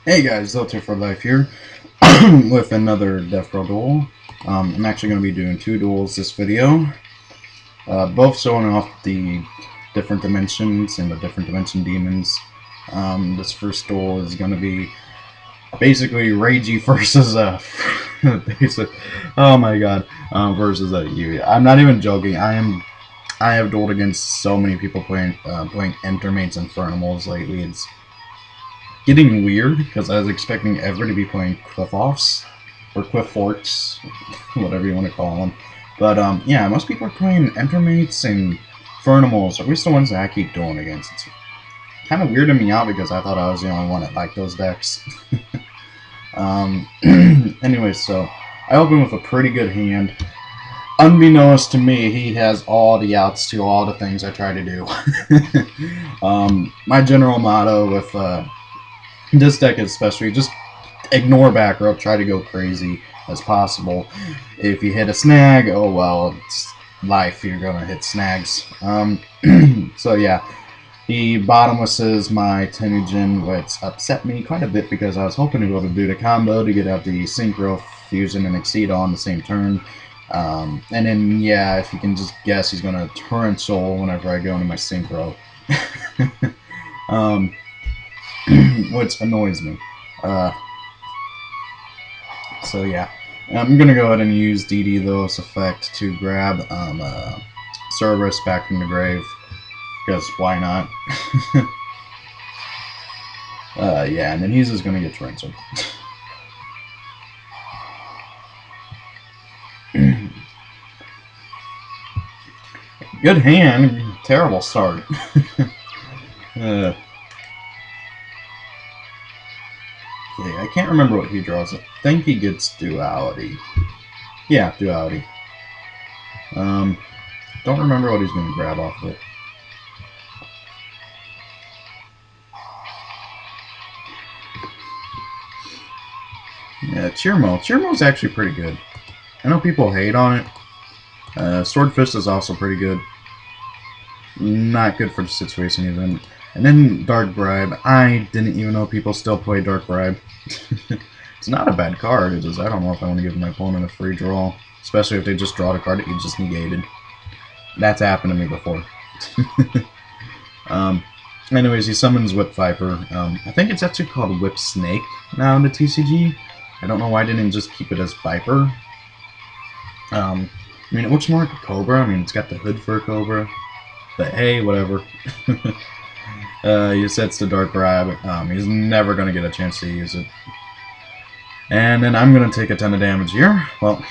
Hey guys, Zelter for Life here with another Devpro duel. I'm actually going to be doing two duels this video, both showing off the different dimensions and the different dimension demons. This first duel is going to be basically Ragey versus oh my god, versus you. I'm not even joking. I have dueled against so many people playing Entermates and Infernimals lately. It's getting weird because I was expecting everybody to be playing Cliff-Offs or Cliff-Forts, whatever you want to call them. But yeah, most people are playing Entermates and Infernimals, at least the ones that I keep dueling against. It's kind of weirding me out because I thought I was the only one that liked those decks. Anyway, so I open with a pretty good hand. Unbeknownst to me, he has all the outs to all the things I try to do. My general motto with this deck especially, just ignore back row, try to go crazy as possible. If you hit a snag, oh well, it's life, you're gonna hit snags. So yeah, he bottomlesses my Temujin, which upset me quite a bit because I was hoping to be able to do the combo to get out the Synchro, Fusion, and Exceed on the same turn. And then, yeah, if you can just guess, he's gonna Torrential whenever I go into my Synchro. Which annoys me. So yeah, I'm gonna go ahead and use DDD Lilith's effect to grab Cerberus back from the grave, because why not? Yeah, and then he's just gonna get Torrential. Good hand, terrible start. Okay, I can't remember what he draws. I think he gets Duality. Yeah, Duality. Don't remember what he's going to grab off of it. Yeah, Cheermo. Cheermo's actually pretty good. I know people hate on it. Swordfist is also pretty good. Not good for the situation even. And then Dark Bribe. I didn't even know people still play Dark Bribe. It's not a bad card. It's just I don't know if I want to give my opponent a free draw, especially if they just draw the card that you just negated. That's happened to me before. Anyways, he summons Whip Viper. I think it's actually called Whip Snake now in the TCG. I don't know why I didn't just keep it as Viper. I mean, it looks more like a Cobra. I mean, it's got the hood for a Cobra. But hey, whatever. He sets the Dark Bribe. He's never going to get a chance to use it. And then I'm going to take a ton of damage here. Well,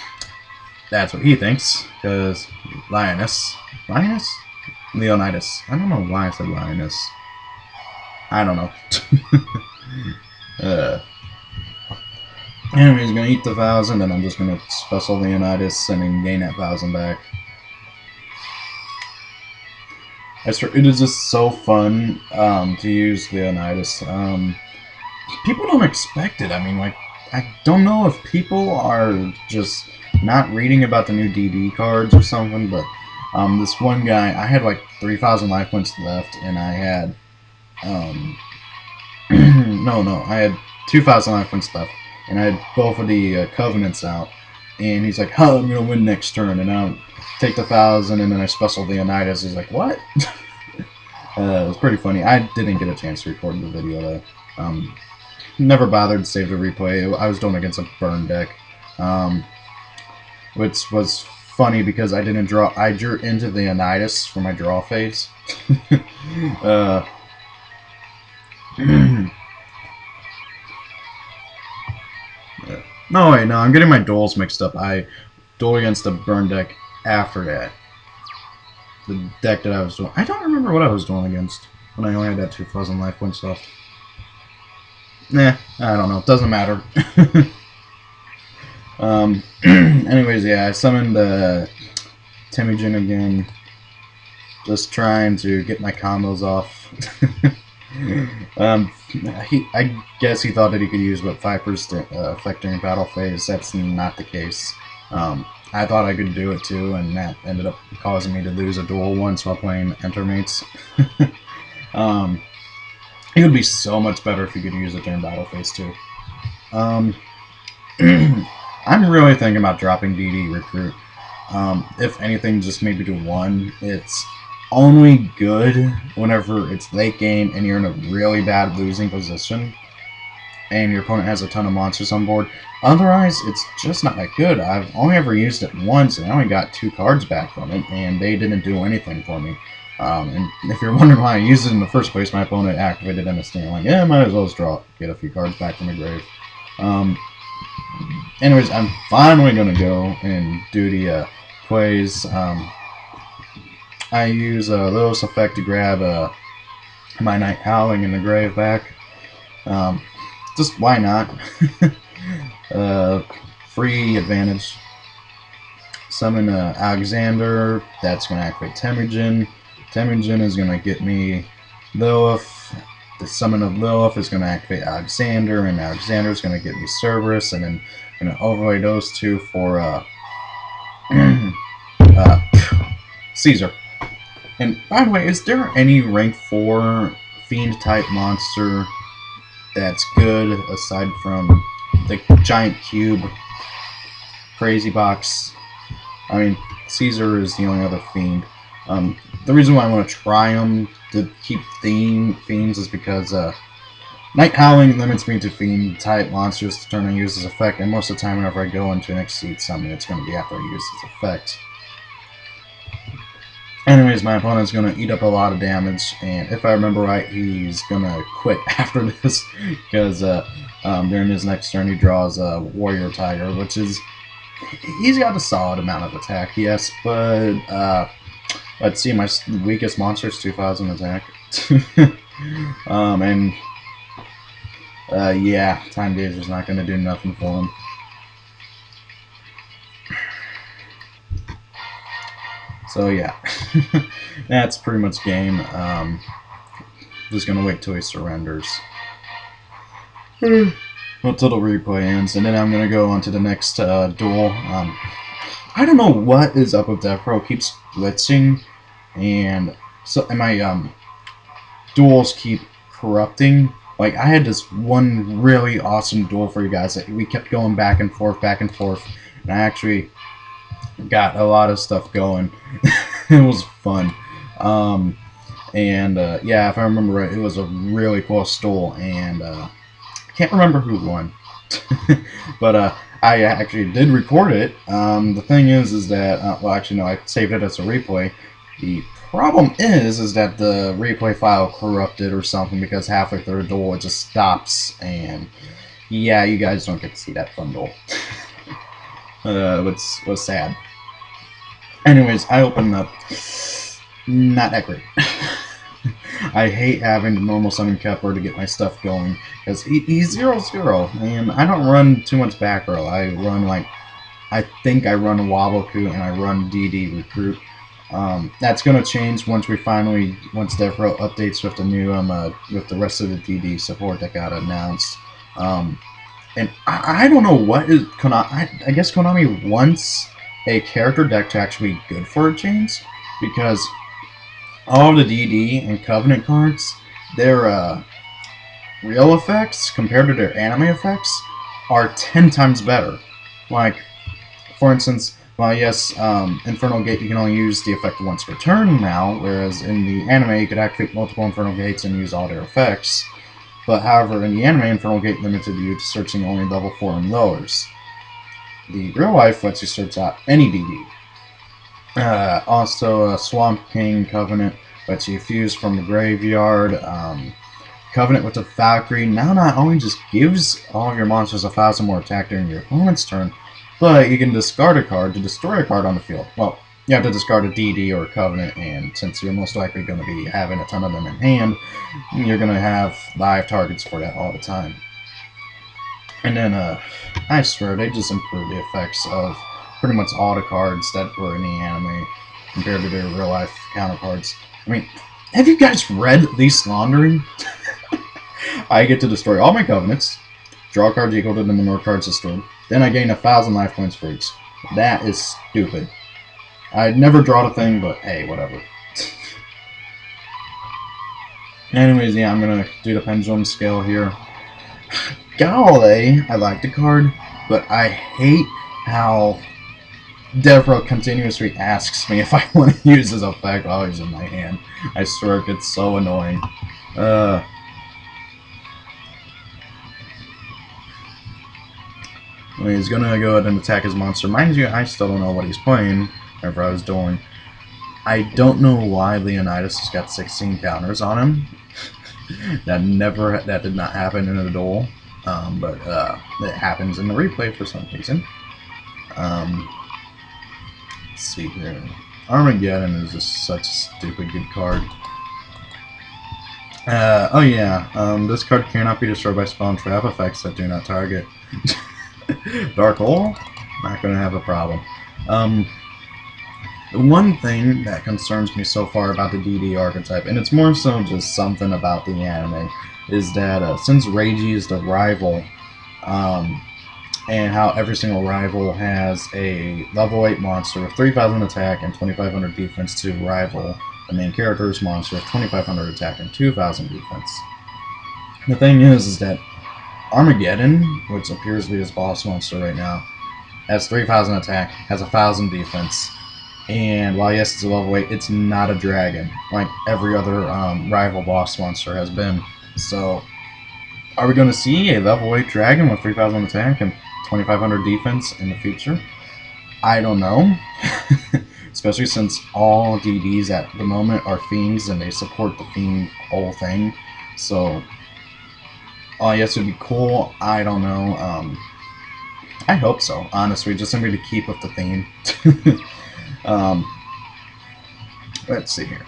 that's what he thinks. Because Lioness. Lioness? Leonidas. I don't know why I said Lioness. I don't know. Anyway, he's going to eat the 1,000, and I'm just going to special Leonidas and then gain that 1,000 back. I swear, it is just so fun to use Leonidas. People don't expect it. I mean, like, I don't know if people are just not reading about the new DD cards or something, but this one guy, I had like 3,000 life points left, and I had, no, I had 2,000 life points left, and I had both of the Covenants out, and he's like, "Huh, I'm gonna win next turn," and I'll take the 1,000, and then I special Leonidas. He's like, "What?" It was pretty funny. I didn't get a chance to record the video though. Never bothered to save the replay. I was doing against a burn deck, which was funny because I didn't draw. I drew into the Leonidas for my draw phase. No, wait, no, I'm getting my duels mixed up. I duel against a burn deck after that. The deck that I was doing. I don't remember what I was doing against when I only had that 2,000 life points left. Nah, I don't know. It doesn't matter. Anyways, yeah, I summoned Temujin again. Just trying to get my combos off. I guess he thought that he could use Whip Vipers to affect during battle phase. That's not the case. I thought I could do it too, and that ended up causing me to lose a duel once while playing Entermates. It would be so much better if you could use it during battle phase 2. I'm really thinking about dropping DD Recruit. If anything, just maybe to 1. It's only good whenever it's late game and you're in a really bad losing position and your opponent has a ton of monsters on board. Otherwise, it's just not that good. I've only ever used it once, and I only got 2 cards back from it, and they didn't do anything for me. And if you're wondering why I used it in the first place, my opponent activated MS Stand. Like, yeah, might as well just get a few cards back from the grave. Anyways, I'm finally going to go and do the plays. I use a Lilith's effect to grab my Night Howling in the grave back. Just why not? Free advantage. Summon Alexander. That's going to activate Temujin. Temujin is going to get me Lilith. The summon of Lilith is going to activate Alexander, and Alexander is going to get me Cerberus, and then I'm going to overlay those 2 for Caesar. And by the way, is there any rank 4 fiend type monster that's good aside from the giant cube crazy box? I mean, Caesar is the only other fiend. The reason why I want to try them to keep fiends is because Night Howling limits me to fiend type monsters to turn and use this effect, and most of the time whenever I go into an Exceed summon, it's going to be after I use this effect. Anyways, my opponent's going to eat up a lot of damage, and if I remember right, he's going to quit after this, because during his next turn he draws a Warrior Tiger, which is... He's got a solid amount of attack, yes, but... let's see, my weakest monster is 2,000 attack. Yeah, Time Gauger's not going to do nothing for him. So yeah, that's pretty much game. Just gonna wait till he surrenders. Until the replay ends, and then I'm gonna go on to the next duel. I don't know what is up with Devpro. It keeps blitzing, and my duels keep corrupting. Like, I had this one really awesome duel for you guys that we kept going back and forth, and I actually got a lot of stuff going. It was fun. Yeah, if I remember right, it was a really close duel, and I can't remember who won. But I actually did record it. The thing is that, well, actually, no, I saved it as a replay. The problem is that the replay file corrupted or something, because halfway through the duel it just stops, and yeah, you guys don't get to see that fun duel. Which was sad. Anyways, I opened up. Not that great. I hate having the normal summon Kepler to get my stuff going, because he's 0-0, and I don't run too much back row. I run I think I run Waboku and I run DD Recruit. That's gonna change once Devpro updates with the new with the rest of the DD support that got announced. And I don't know what is Konami. I guess Konami wants a character deck to actually be good for a change, because all the DD and Covenant cards, their real effects compared to their anime effects are 10 times better. Like, for instance, well, yes, Infernal Gate, you can only use the effect once per turn now, whereas in the anime you could activate multiple Infernal Gates and use all their effects. But however, in the anime, Infernal Gate limited you to searching only level 4 and lowers. The real life lets you search out any DD. Also, Swamp King Covenant lets you fuse from the graveyard. Covenant with the Valkyrie now not only just gives all of your monsters 1,000 more attack during your opponent's turn, but you can discard a card to destroy a card on the field. Well, you have to discard a DD or a Covenant, and since you're most likely going to be having a ton of them in hand, you're going to have live targets for that all the time. And then, I swear, they just improved the effects of pretty much all the cards that were in the anime compared to their real-life counterparts. I mean, have you guys read Least Laundering? I get to destroy all my Covenants, draw cards equal to the number of cards destroyed, then I gain 1,000 life points for each. That is stupid. I'd never draw a thing, but hey, whatever. Anyways, yeah, I'm gonna do the pendulum scale here. Galley, I like the card, but I hate how Devpro continuously asks me if I want to use his effect while he's in my hand. I swear it gets so annoying. He's gonna go ahead and attack his monster. Mind you, I still don't know what he's playing, whatever I was doing. I don't know why Leonidas has got 16 counters on him. That did not happen in a duel, but it happens in the replay for some reason. Let's see here. Armageddon is just such a stupid good card. Oh yeah, this card cannot be destroyed by spell and trap effects that do not target. Dark Hole? Not gonna have a problem. The one thing that concerns me so far about the DD archetype, and it's more so just something about the anime, is that since Reiji is the rival, and how every single rival has a level 8 monster with 3,000 attack and 2,500 defense to rival the main character's monster with 2,500 attack and 2,000 defense. The thing is that Armageddon, which appears to be his boss monster right now, has 3,000 attack, has 1,000 defense, and while yes, it's a level 8, it's not a dragon, like every other rival boss monster has been. So, are we going to see a level 8 dragon with 3,000 attack and 2,500 defense in the future? I don't know. Especially since all DDs at the moment are Fiends and they support the Fiend whole thing. So, yes, it'd be cool. I don't know. I hope so, honestly. Just somebody to keep with the theme. Let's see here.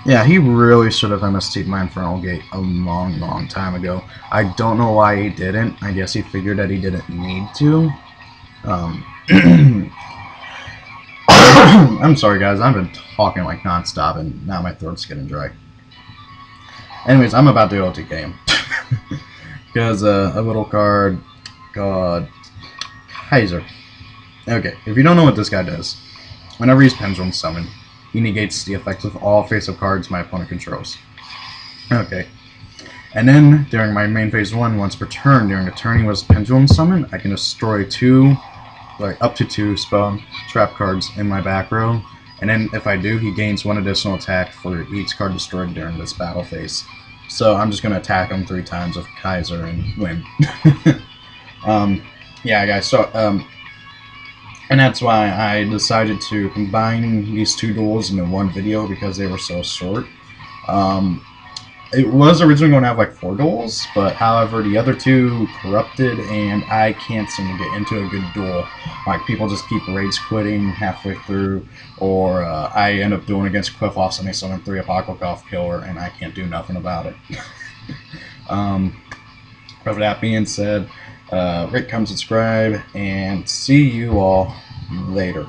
Yeah, he really should have MST'd my Infernal Gate a long time ago. I don't know why he didn't. I guess he figured that he didn't need to. I'm sorry, guys. I've been talking like nonstop, and now my throat's getting dry. Anyways, I'm about to OTK him. Because a little card called Kaiser. Okay, if you don't know what this guy does, whenever he's Pendulum Summoned, he negates the effects of all face-up cards my opponent controls. Okay. And then, during my main phase 1, once per turn, during a turn he was Pendulum Summoned, I can destroy up to two spell trap cards in my back row. And then, if I do, he gains 1 additional attack for each card destroyed during this battle phase. So, I'm just going to attack him 3 times with Kaiser and win. Yeah, guys, so, and that's why I decided to combine these 2 duels into one video because they were so short. It was originally going to have like 4 duels, but however the other 2 corrupted and I can't seem to get into a good duel. Like people just keep rage quitting halfway through, or I end up dueling against Quiffloffs and they summon 3 Apocryph Killer and I can't do nothing about it. With that being said, rate, comment, subscribe, and see you all later.